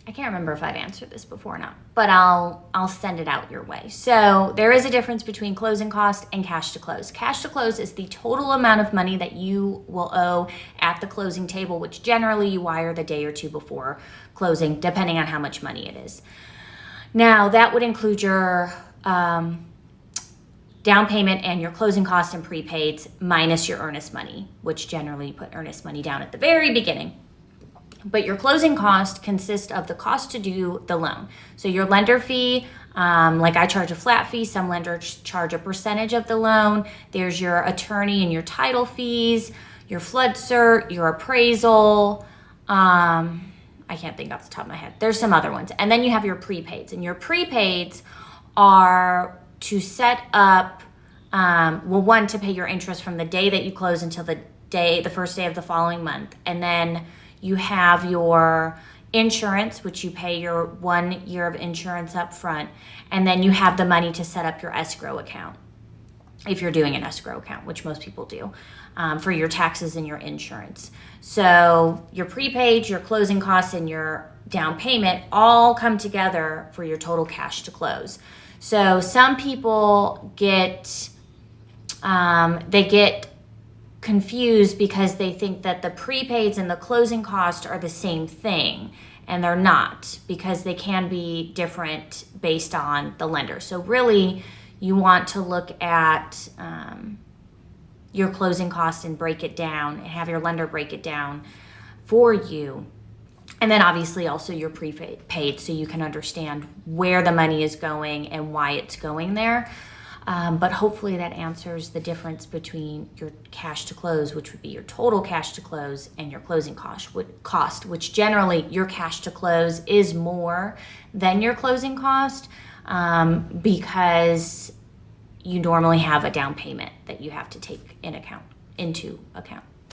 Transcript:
I can't remember if I've answered this before or not, but I'll send it out your way. So there is a difference between closing cost and cash to close. Cash to close is the total amount of money that you will owe at the closing table, which generally you wire the day or two before closing, depending on how much money it is. Now that would include your down payment and your closing costs and prepaids minus your earnest money, which generally you put earnest money down at the very beginning. But your closing cost consists of the cost to do the loan. So your lender fee, like I charge a flat fee, some lenders charge a percentage of the loan. There's your attorney and your title fees, your flood cert, your appraisal. I can't think off the top of my head. There's some other ones. And then you have your prepaids. And your prepaids are to set up, one, to pay your interest from the day that you close until the first day of the following month. And then you have your insurance, which you pay your 1 year of insurance up front. And then you have the money to set up your escrow account, if you're doing an escrow account, which most people do, for your taxes and your insurance. So your prepaid, your closing costs, and your down payment all come together for your total cash to close. So some people get confused because they think that the prepaids and the closing cost are the same thing, and they're not, because they can be different based on the lender. So really you want to look at your closing cost and break it down and have your lender break it down for you. And then obviously also your prepaid, so you can understand where the money is going and why it's going there. But hopefully that answers the difference between your cash to close, which would be your total cash to close, and your closing cost, which generally your cash to close is more than your closing cost, because you normally have a down payment that you have to take into account.